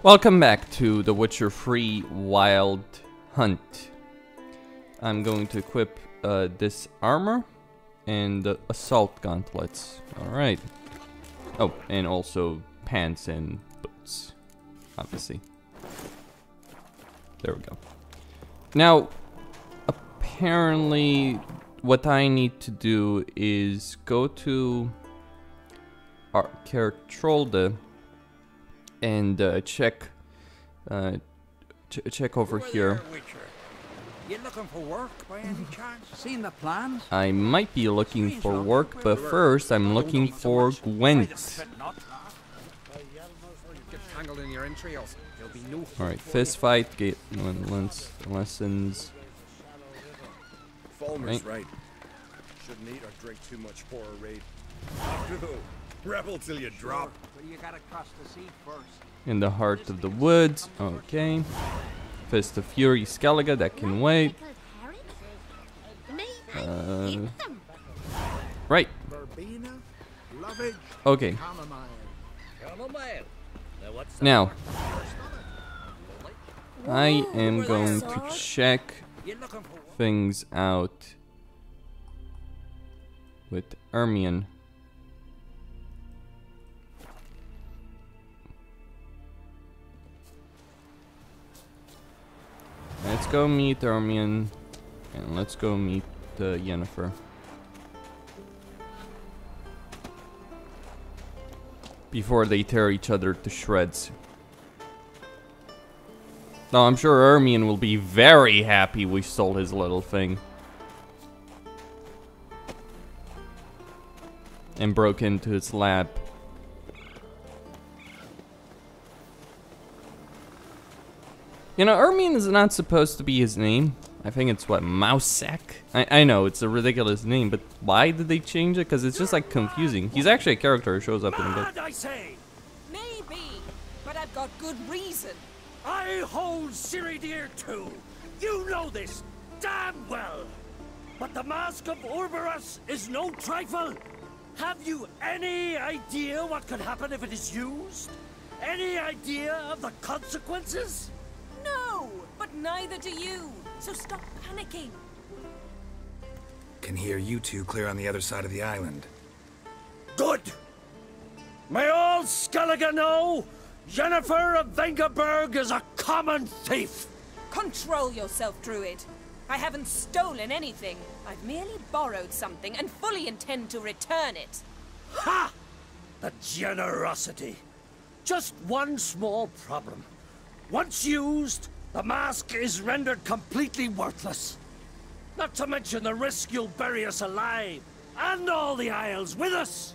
Welcome back to The Witcher 3 Wild Hunt. I'm going to equip this armor and the assault gauntlets. Alright. Oh, and also pants and boots. Obviously. There we go. Now, apparently, what I need to do is go to our Kertrolde and check over here. You looking for work by any chance? Seen the plans? I might be looking for work, but first I'm looking for Gwent. Alright, fist fight, get lessons. Falmer's right. Shouldn't eat or drink too much for a raid. Rebel till you drop. But you gotta cross the sea first. In the heart of the woods. Okay. Fist of Fury, Skellige, that can wait. Right. Okay. Now, I am going to check things out with Ermion. Let's go meet Ermion, and let's go meet Yennefer. Before they tear each other to shreds. Now, I'm sure Ermion will be very happy we stole his little thing. And broke into his lab. You know, Ermion is not supposed to be his name. I think it's what, Mousak? I know, it's a ridiculous name, but why did they change it? Because it's just like confusing. He's actually a character who shows up in the book. I say? Maybe, but I've got good reason. I hold Ciri dear too. You know this damn well. But the Mask of Orberus is no trifle. Have you any idea what could happen if it is used? Any idea of the consequences? No, but neither do you. So stop panicking. Can hear you two clear on the other side of the island. Good. May all Skellige know Yennefer of Vengerberg is a common thief. Control yourself, Druid. I haven't stolen anything. I've merely borrowed something and fully intend to return it. Ha! The generosity. Just one small problem. Once used, the mask is rendered completely worthless. Not to mention the risk you'll bury us alive, and all the Isles with us.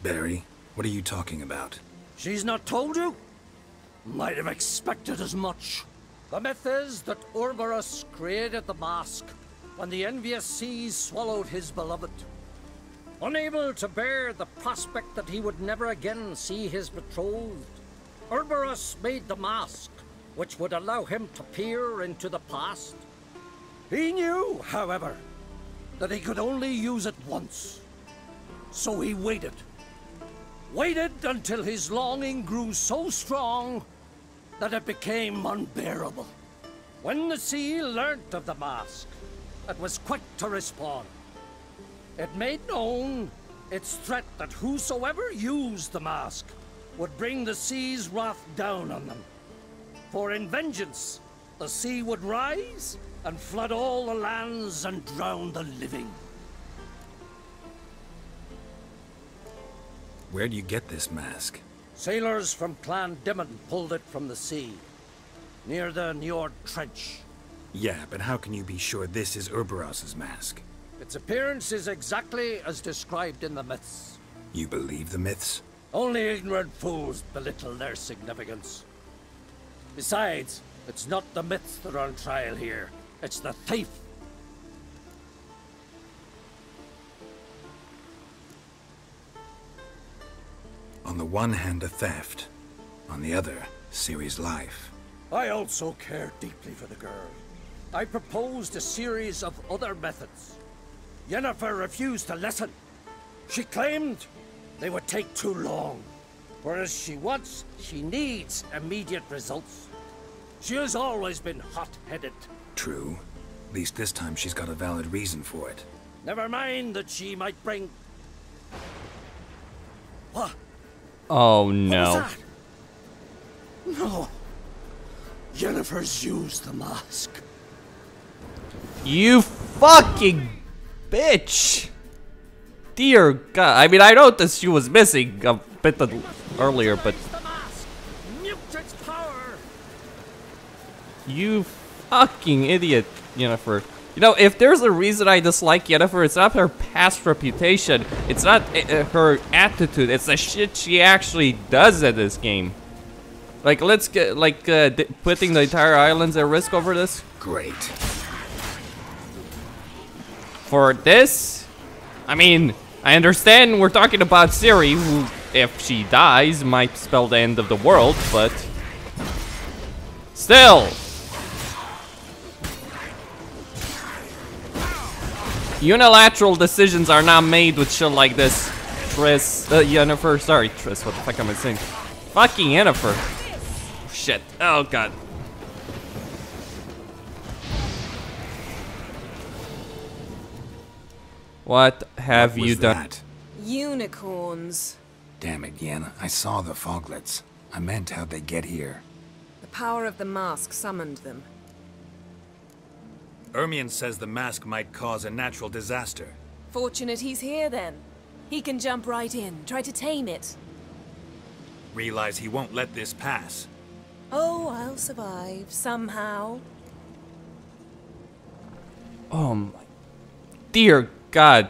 Barry, what are you talking about? She's not told you? Might have expected as much. The myth is that Orberus created the mask when the envious seas swallowed his beloved. Unable to bear the prospect that he would never again see his betrothed, Orberus made the mask, which would allow him to peer into the past. He knew, however, that he could only use it once. So he waited. Waited until his longing grew so strong that it became unbearable. When the sea learnt of the mask, it was quick to respond. It made known its threat that whosoever used the mask would bring the sea's wrath down on them. For in vengeance, the sea would rise and flood all the lands and drown the living. Where do you get this mask? Sailors from Clan Dimon pulled it from the sea, near the Njord Trench. Yeah, but how can you be sure this is Orberus's mask? Its appearance is exactly as described in the myths. You believe the myths? Only ignorant fools belittle their significance. Besides, it's not the myths that are on trial here. It's the thief. On the one hand, a theft. On the other, Ciri's life. I also care deeply for the girl. I proposed a series of other methods. Yennefer refused to listen. She claimed they would take too long. Whereas she needs immediate results. She has always been hot-headed. True. At least this time she's got a valid reason for it. Never mind that she might bring... What? Oh no. What was that? No. Yennefer's used the mask. You fucking bitch! Dear God, I mean, I noticed she was missing a bit earlier, but The mask. Nuked its power. you fucking idiot, Yennefer. You know, if there's a reason I dislike Yennefer, it's not her past reputation, it's not her attitude, it's the shit she actually does at this game. Like, let's get, like, putting the entire islands at risk over this. Great. For this, I mean, I understand we're talking about Ciri, who, if she dies, might spell the end of the world, but still. Unilateral decisions are not made with shit like this. Yennefer, sorry, Triss, what the fuck am I saying? Fucking Yennefer. Shit, oh god. What have What you was done? that? Unicorns. Damn it, Yen. I saw the foglets. I meant how'd they get here. The power of the mask summoned them. Ermion says the mask might cause a natural disaster. Fortunate he's here then. He can jump right in, try to tame it. Realize he won't let this pass. Oh, I'll survive, somehow. Oh my dear God.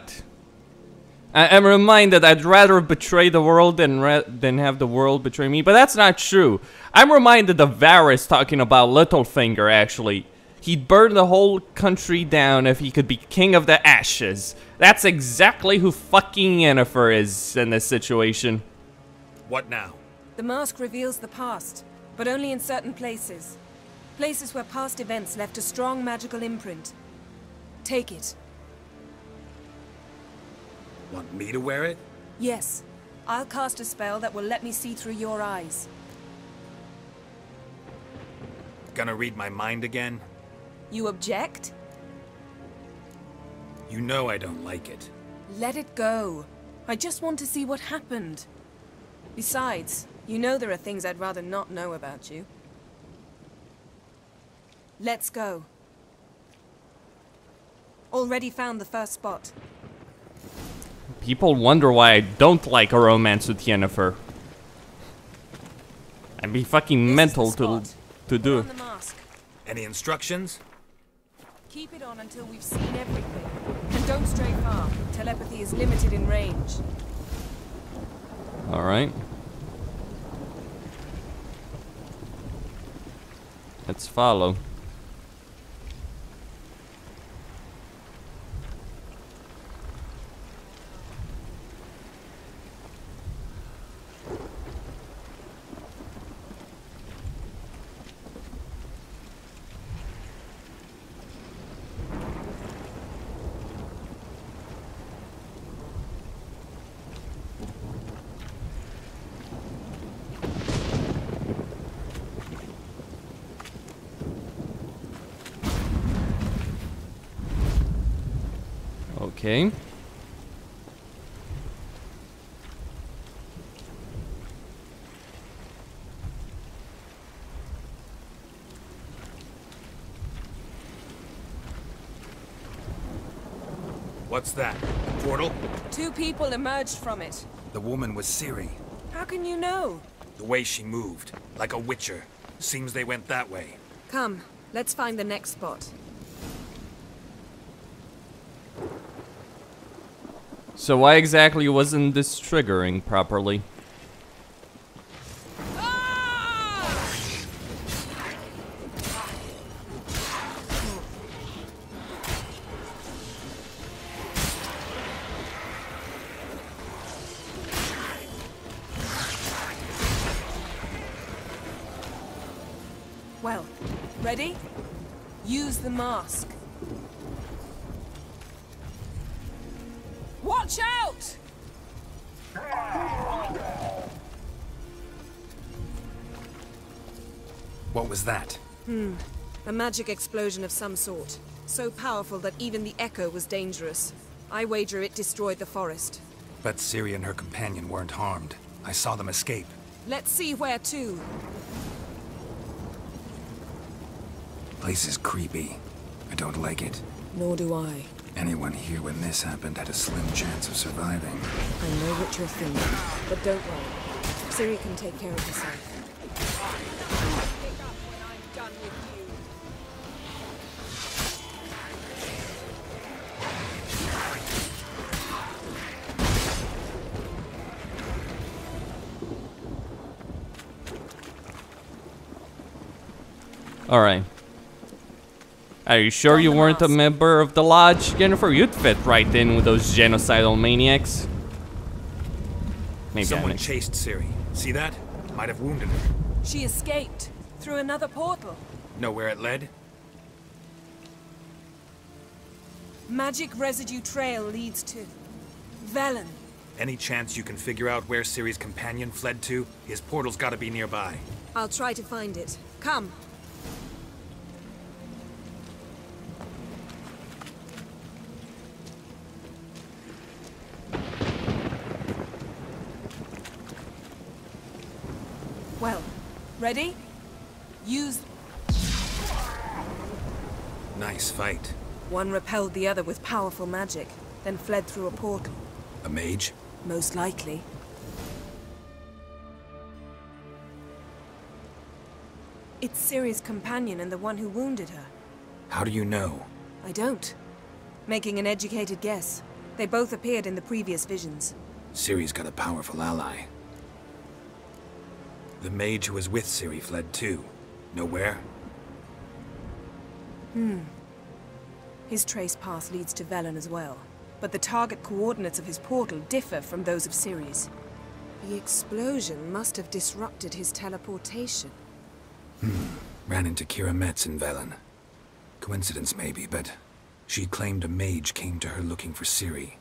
I'm reminded I'd rather betray the world than have the world betray me, but that's not true. I'm reminded of Varys talking about Littlefinger, actually. He'd burn the whole country down if he could be king of the ashes. That's exactly who fucking Yennefer is in this situation. What now? The mask reveals the past, but only in certain places. Places where past events left a strong magical imprint. Take it. Want me to wear it? Yes. I'll cast a spell that will let me see through your eyes. Gonna read my mind again? You object? You know I don't like it. Let it go. I just want to see what happened. Besides, you know there are things I'd rather not know about you. Let's go. Already found the first spot. People wonder why I don't like a romance with Yennefer. I'd be fucking This mental is the to spot. do Put it. on the mask. Any instructions? Keep it on until we've seen everything. And don't stray far. Telepathy is limited in range. Alright. Let's follow. Okay. What's that? Portal? 2 people emerged from it. The woman was Ciri. How can you know? The way she moved, like a witcher. Seems they went that way. Come, let's find the next spot. So why exactly wasn't this triggering properly? Well, ready? Use the mask. Watch out! What was that? A magic explosion of some sort. So powerful that even the echo was dangerous. I wager it destroyed the forest. But Ciri and her companion weren't harmed. I saw them escape. Let's see where to. Place is creepy. I don't like it. Nor do I. Anyone here when this happened had a slim chance of surviving. I know what you're thinking, but don't worry. Ciri can take care of herself. Pick up when I'm done with you. All right. Are you sure you weren't a member of the Lodge, Yennefer? You'd fit right in with those genocidal maniacs. Maybe someone chased Ciri. See that? Might have wounded her. She escaped through another portal. Know where it led? Magic residue trail leads to Velen. Any chance you can figure out where Ciri's companion fled to? His portal's gotta be nearby. I'll try to find it. Come. Well, ready? Use... Nice fight. One repelled the other with powerful magic, then fled through a portal. A mage? Most likely. It's Ciri's companion and the one who wounded her. How do you know? I don't. Making an educated guess. They both appeared in the previous visions. Ciri's got a powerful ally. The mage who was with Ciri fled too. Know where? His trace path leads to Velen as well. But the target coordinates of his portal differ from those of Ciri's. The explosion must have disrupted his teleportation. Ran into Kira Metz in Velen. Coincidence maybe, but she claimed a mage came to her looking for Ciri.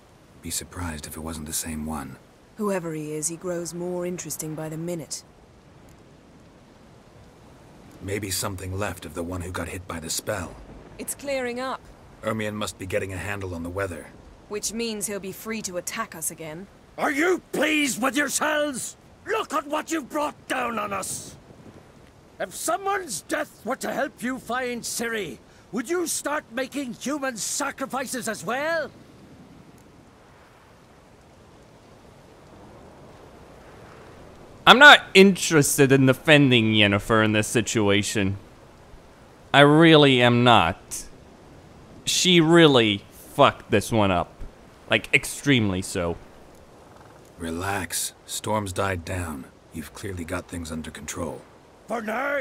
Be surprised if it wasn't the same one. Whoever he is, he grows more interesting by the minute. Maybe something left of the one who got hit by the spell. It's clearing up, Ermion must be getting a handle on the weather. which means he'll be free to attack us again. Are you pleased with yourselves? Look at what you've brought down on us! If someone's death were to help you find Ciri, would you start making human sacrifices as well? I'm not interested in defending Yennefer in this situation. I really am not. She really fucked this one up. Like, extremely so. Relax. Storm's died down. You've clearly got things under control. For now.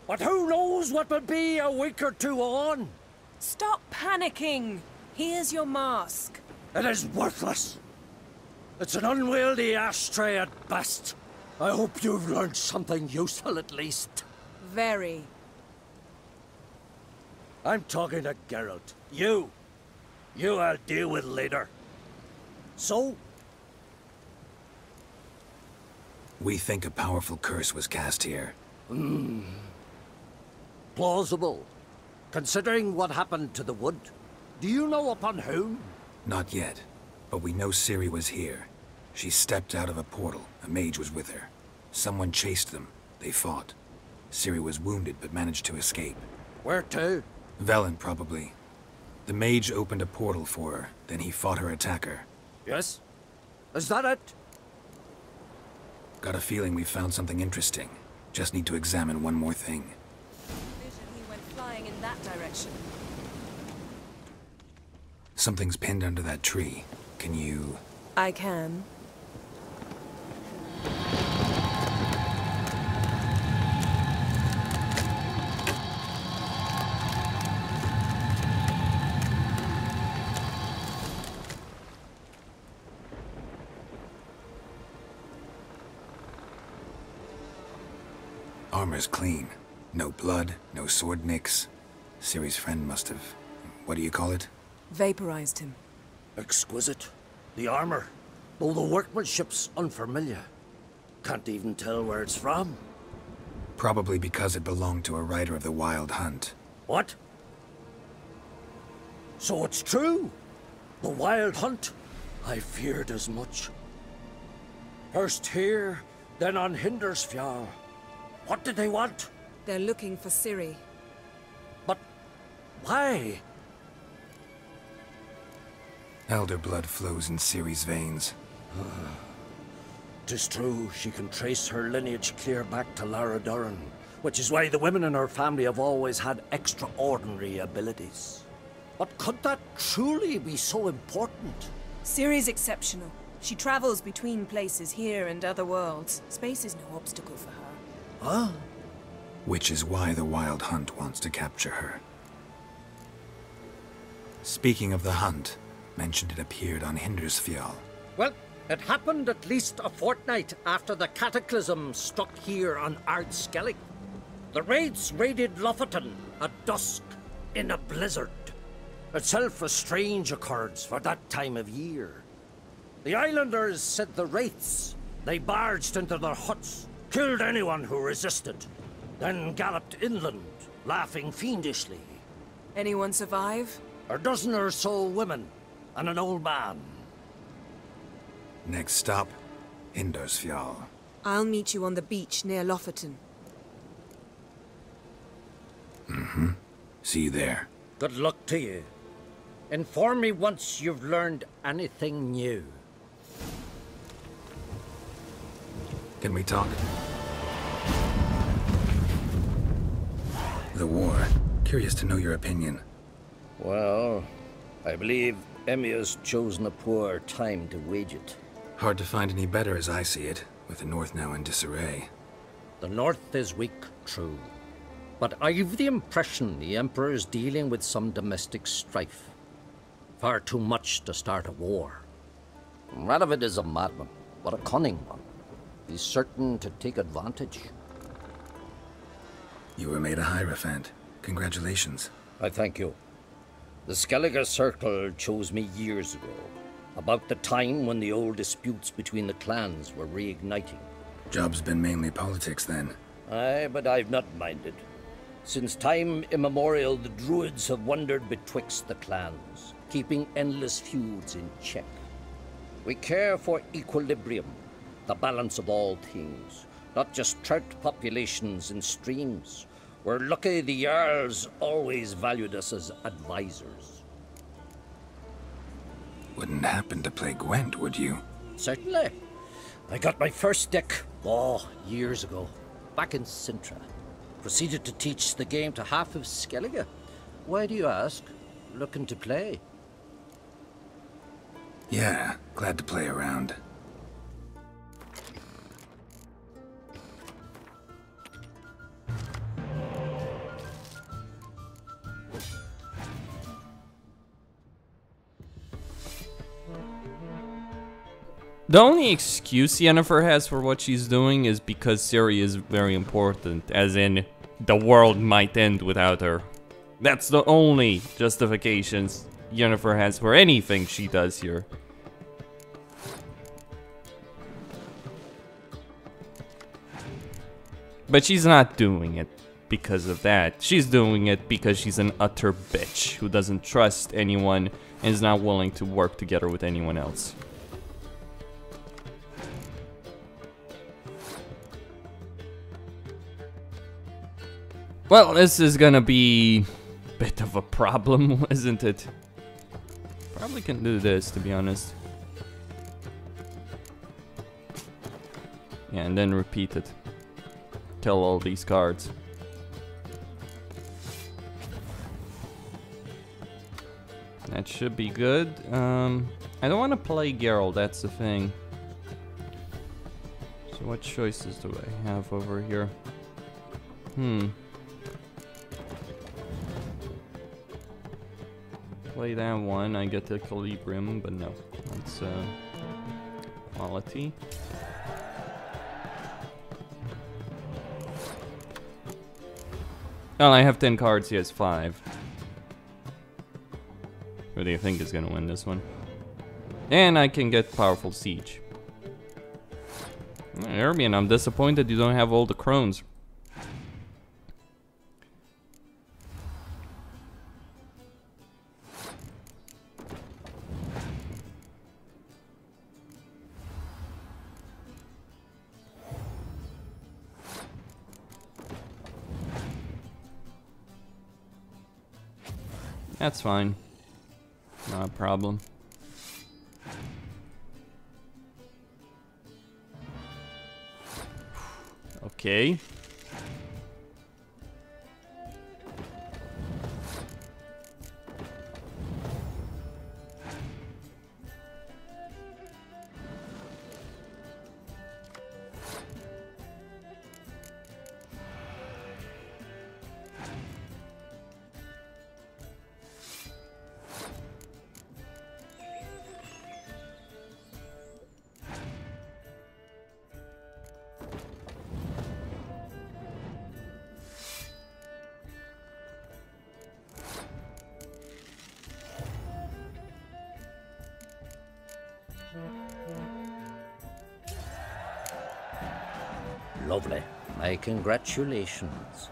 But who knows what will be a week or two on? Stop panicking! Here's your mask. It is worthless. It's an unwieldy ashtray at best. I hope you've learned something useful at least. Very. I'm talking to Geralt. You I'll deal with later. So? We think a powerful curse was cast here. Plausible. Considering what happened to the wood. Do you know upon whom? Not yet, but we know Ciri was here. She stepped out of a portal. A mage was with her. Someone chased them. They fought. Ciri was wounded but managed to escape. Where to? Velen, probably. The mage opened a portal for her, then he fought her attacker. Yes? Is that it? Got a feeling we found something interesting. Just need to examine one more thing. Vision he went flying in that direction. Something's pinned under that tree. Can you... I can. Armor's clean. No blood, no sword nicks. Ciri's friend must have... what do you call it? Vaporized him. Exquisite. The armor. Though the workmanship's unfamiliar. Can't even tell where it's from. Probably because it belonged to a rider of the Wild Hunt. What? So it's true? The Wild Hunt? I feared as much. First here, then on Hindersfjall. What did they want? They're looking for Ciri. But why? Elder blood flows in Ciri's veins. 'Tis true, she can trace her lineage clear back to Lara Duran, which is why the women in her family have always had extraordinary abilities. But could that truly be so important? Ciri's exceptional. She travels between places here and other worlds. Space is no obstacle for her. Huh? Which is why the Wild Hunt wants to capture her. Speaking of the hunt, mentioned it appeared on Hindersfjall. Well, it happened at least a fortnight after the cataclysm struck here on Skellige. The raids raided Lofoten at dusk in a blizzard. Itself a strange occurrence for that time of year. The islanders said the wraiths. They barged into their huts, killed anyone who resisted, then galloped inland, laughing fiendishly. Anyone survive? A dozen or so women, and an old man. Next stop, Hindersfjall. I'll meet you on the beach near Lofoten. See you there. Good luck to you. Inform me once you've learned anything new. Can we talk? The war. Curious to know your opinion. Well, I believe Emia's chosen a poor time to wage it. Hard to find any better as I see it, with the North now in disarray. The North is weak, true. But I've the impression the Emperor is dealing with some domestic strife. Far too much to start a war. Radovid is a madman, but a cunning one. He's certain to take advantage. You were made a Hierophant. Congratulations. I thank you. The Skellige Circle chose me years ago, about the time when the old disputes between the clans were reigniting. Job's been mainly politics then. Aye, but I've not minded. Since time immemorial, the Druids have wandered betwixt the clans, keeping endless feuds in check. We care for equilibrium, the balance of all things, not just trout populations and streams. We're lucky the Jarls always valued us as advisors. Wouldn't happen to play Gwent, would you? Certainly. I got my first deck, years ago, back in Sintra. Proceeded to teach the game to half of Skellige. Why do you ask? Looking to play? Yeah, glad to play around. The only excuse Yennefer has for what she's doing is because Ciri is very important, as in, the world might end without her. That's the only justifications Yennefer has for anything she does here. But she's not doing it because of that. She's doing it because she's an utter bitch who doesn't trust anyone and is not willing to work together with anyone else. Well, this is gonna be a bit of a problem, isn't it? Probably can do this, to be honest. Yeah, and then repeat it. Tell all these cards. That should be good. I don't want to play Geralt, that's the thing. So what choices do I have over here? Play that one, I get the equilibrium, but no. That's quality. Oh, I have 10 cards, he has 5. Who do you think is gonna win this one? And I can get Powerful Siege. Ermion, I'm disappointed you don't have all the crones. That's fine. Not a problem. Okay. Lovely. My congratulations.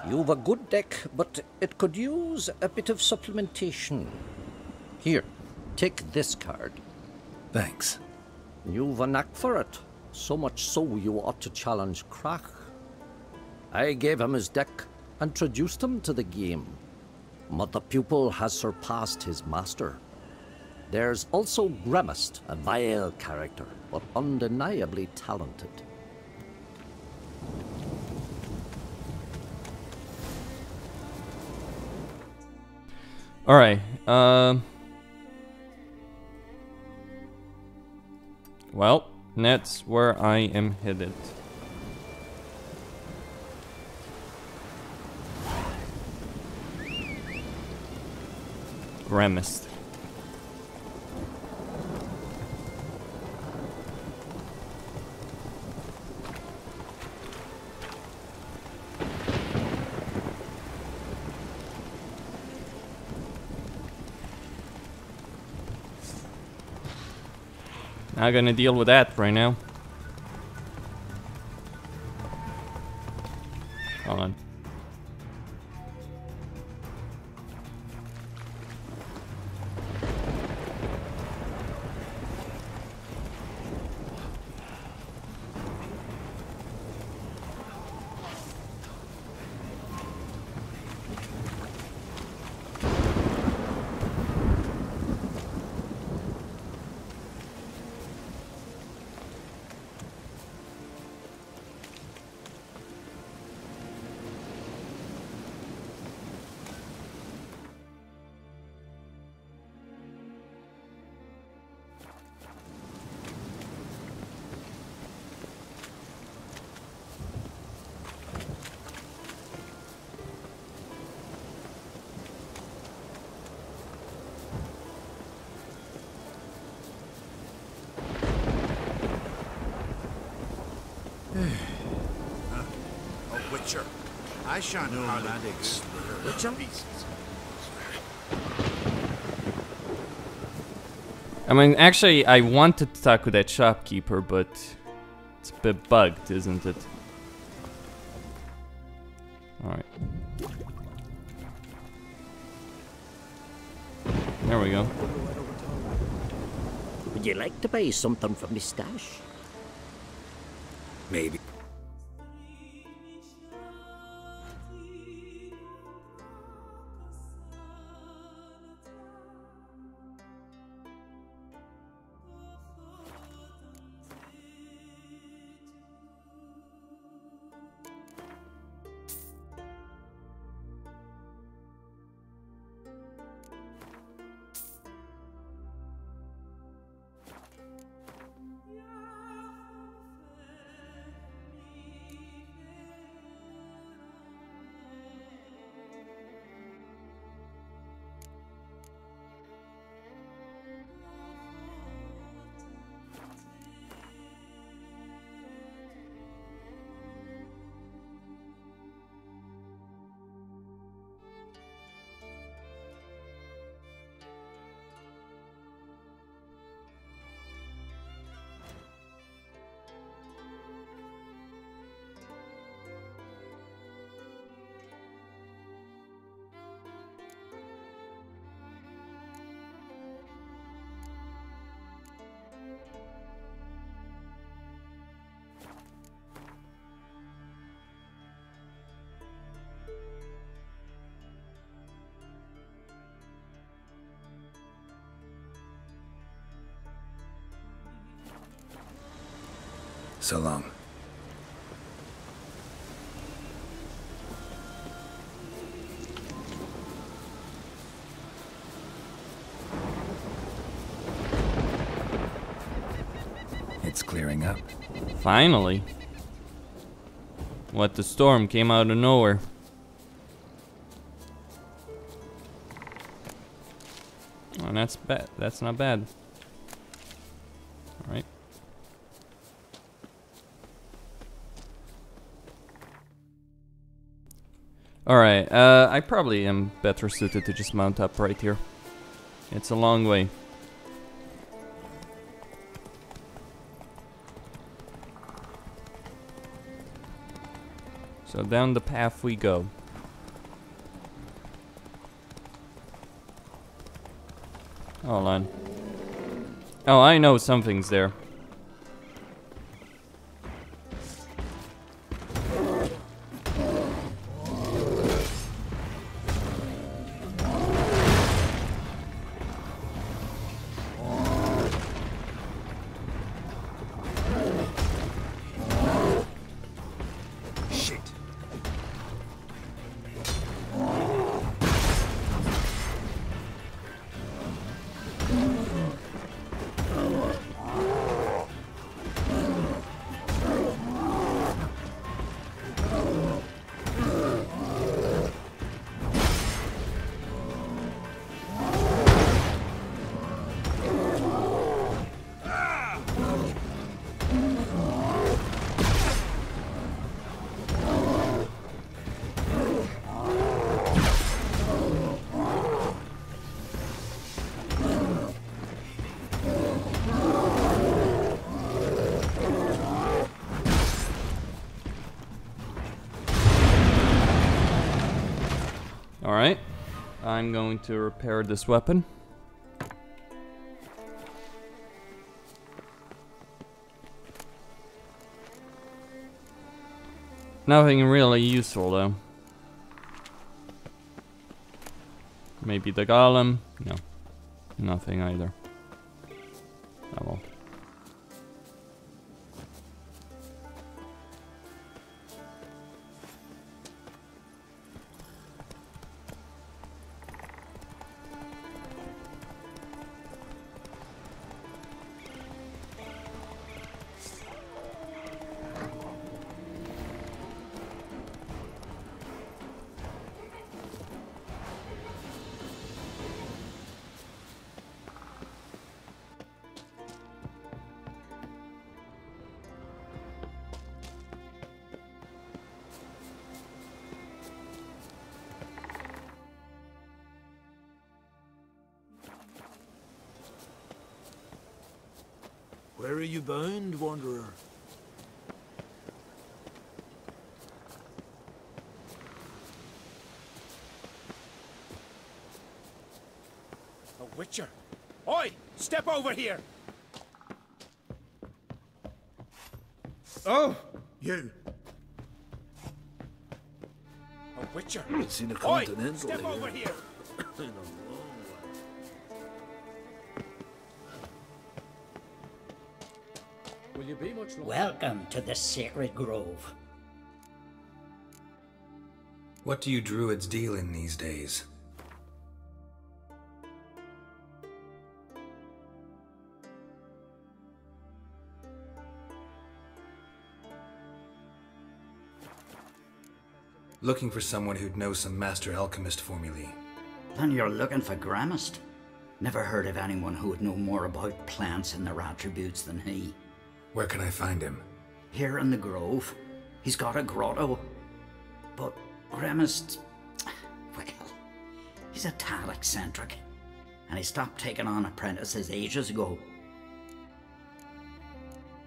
You've a good deck, but it could use a bit of supplementation. Here, take this card. Thanks. You've a knack for it. So much so you ought to challenge Krach. I gave him his deck, introduced him to the game. But the pupil has surpassed his master. There's also Gremist, a vile character, but undeniably talented. Alright, well, that's where I am headed. Gremist. Not gonna deal with that right now. Hold on. A witcher. I shan't hardly Witcher? I mean, actually, I wanted to talk with that shopkeeper, but it's a bit bugged, isn't it? Alright. There we go. Would you like to buy something from my stash? Maybe. So long. It's clearing up. Finally. What, the storm came out of nowhere. Oh, that's bad. That's not bad. Alright. Alright, I probably am better suited to just mount up right here. It's a long way. So down the path we go. Hold on. Oh, I know something's there. Alright, I'm going to repair this weapon. Nothing really useful though. Maybe the golem? No, nothing either. Oh well. Where are you bound, wanderer? A witcher! Oi! Step over here! Oh! You! A witcher! Seen a Oi! continental Step here. over here! In a long way. Will you be much longer? Welcome to the sacred grove. What do you druids deal in these days? Looking for someone who'd know some master alchemist formulae. And you're looking for Gramist? Never heard of anyone who would know more about plants and their attributes than he. Where can I find him? Here in the grove, he's got a grotto. But Gramist, well, he's a tad eccentric. And he stopped taking on apprentices ages ago.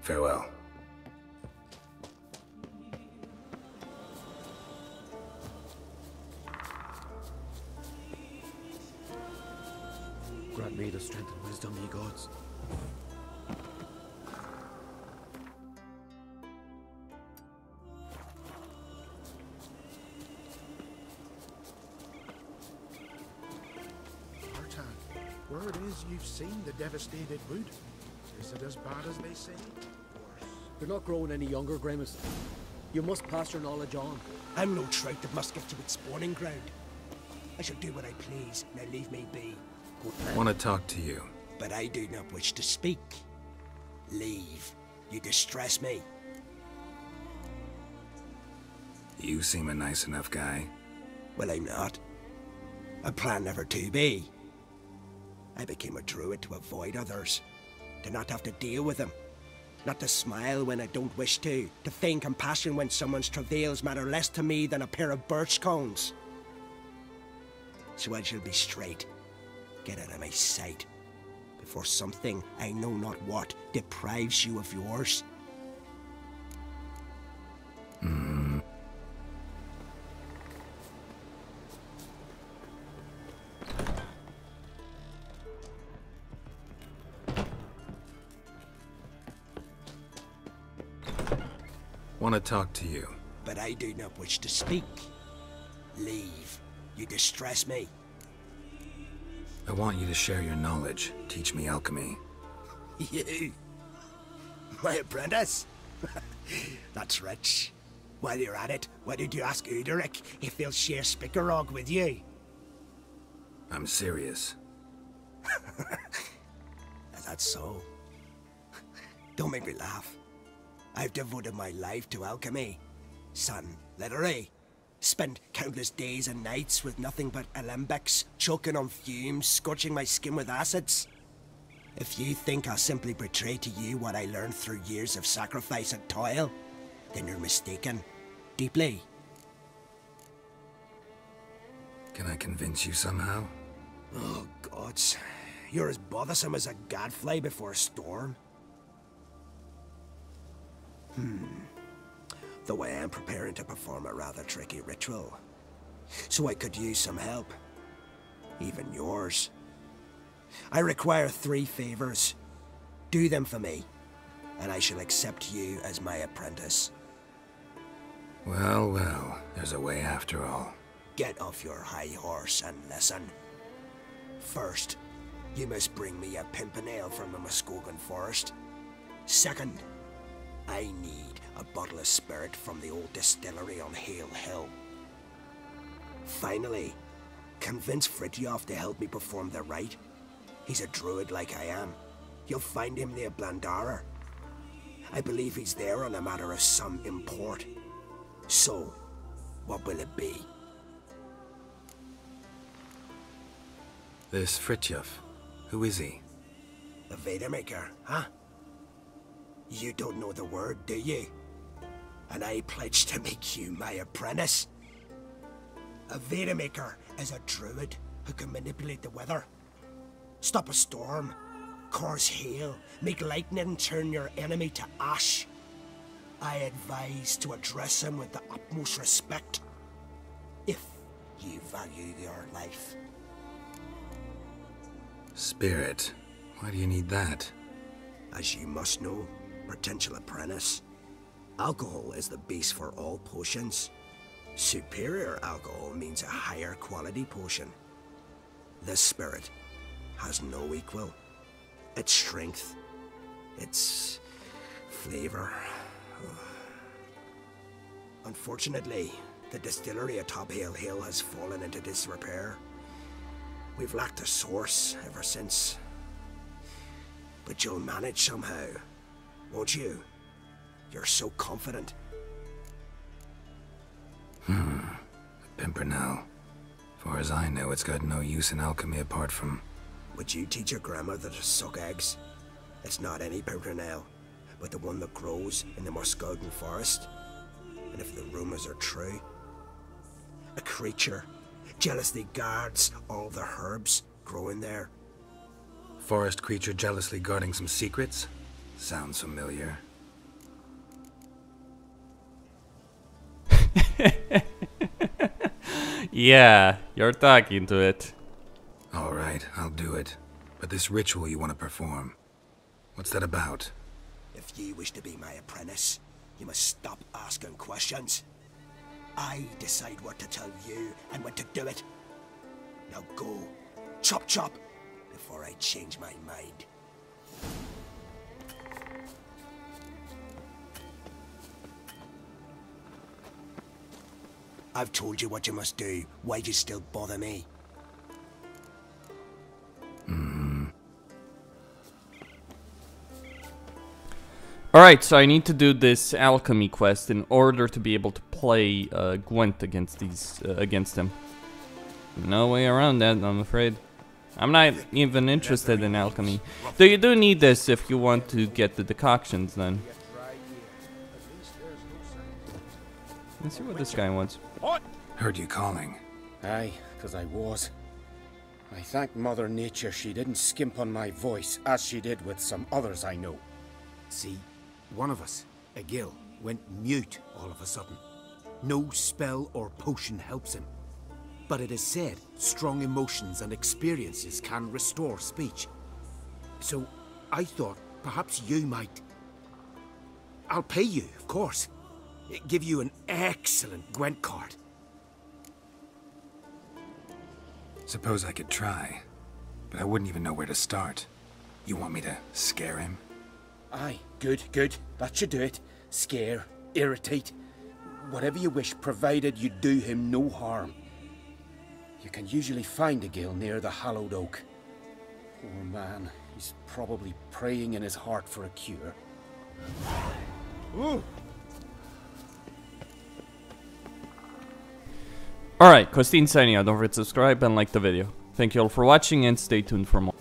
Farewell. Grant me the strength and wisdom, ye gods. Word is you've seen the devastated wood. Is it as bad as they say? Worse. You're not growing any younger, Grimace. You must pass your knowledge on. I'm no trout that must get to its spawning ground. I shall do what I please, now leave me be. Want to talk to you. But I do not wish to speak. Leave. You distress me. You seem a nice enough guy. Well, I'm not. I plan never to be. I became a druid to avoid others. To not have to deal with them. Not to smile when I don't wish to. To feign compassion when someone's travails matter less to me than a pair of birch cones. So I shall be straight. Get out of my sight. Before something, I know not what, deprives you of yours. Want to talk to you. But I do not wish to speak. Leave. You distress me. I want you to share your knowledge. Teach me alchemy. You? My apprentice? That's rich. While you're at it, why did you ask Uderic if he'll share Spickerog with you? I'm serious. Is that so? Don't make me laugh. I've devoted my life to alchemy. Son, literally. Spent countless days and nights with nothing but alembics, choking on fumes, scorching my skin with acids. If you think I'll simply betray to you what I learned through years of sacrifice and toil, then you're mistaken. Deeply. Can I convince you somehow? Oh, gods. You're as bothersome as a gadfly before a storm. Though I am preparing to perform a rather tricky ritual. So I could use some help. Even yours. I require 3 favors. Do them for me, and I shall accept you as my apprentice. Well, well, there's a way after all. Get off your high horse and listen. First, you must bring me a pimpernel from the Muskogan forest. Second, I need a bottle of spirit from the old distillery on Hale Hill. Finally, convince Fritjof to help me perform the rite. He's a druid like I am. You'll find him near Blandara. I believe he's there on a matter of some import. So, what will it be? This Fritjof, who is he? The Vadermaker, huh? You don't know the word, do you? And I pledge to make you my apprentice. A Vadermaker is a druid who can manipulate the weather. Stop a storm, cause hail, make lightning turn your enemy to ash. I advise to address him with the utmost respect, if you value your life. Spirit. Why do you need that? As you must know, potential apprentice, alcohol is the base for all potions. Superior alcohol means a higher quality potion. This spirit has no equal. Its strength, its flavor. Unfortunately, the distillery atop Hale Hill has fallen into disrepair. We've lacked a source ever since. But you'll manage somehow, won't you? You're so confident. Pimpernel. Far as I know, it's got no use in alchemy apart from... Would you teach your grandmother to suck eggs? It's not any pimpernel, but the one that grows in the Muskogan forest. And if the rumors are true, a creature jealously guards all the herbs growing there. Forest creature jealously guarding some secrets? Sounds familiar. Yeah, you're talking to it. Alright, I'll do it. But this ritual you want to perform, what's that about? If you wish to be my apprentice, you must stop asking questions. I decide what to tell you and when to do it. Now go, chop chop, before I change my mind. I've told you what you must do. Why do you still bother me? Alright, so I need to do this alchemy quest in order to be able to play Gwent against him. No way around that, I'm afraid. I'm not even interested in alchemy. Though you do need this if you want to get the decoctions then. Let's see what this guy wants. What? Heard you calling. Aye, 'cause I was. I thank Mother Nature she didn't skimp on my voice, as she did with some others I know. See, one of us, a Gil, went mute all of a sudden. No spell or potion helps him. But it is said strong emotions and experiences can restore speech. So I thought perhaps you might... I'll pay you, of course. Give you an excellent Gwent card. Suppose I could try, but I wouldn't even know where to start. You want me to scare him? Aye, good, good. That should do it. Scare, irritate, whatever you wish, provided you do him no harm. You can usually find a Gil near the Hallowed Oak. Poor man, he's probably praying in his heart for a cure. Ooh. Alright, Costin signing out. Don't forget to subscribe and like the video. Thank you all for watching and stay tuned for more.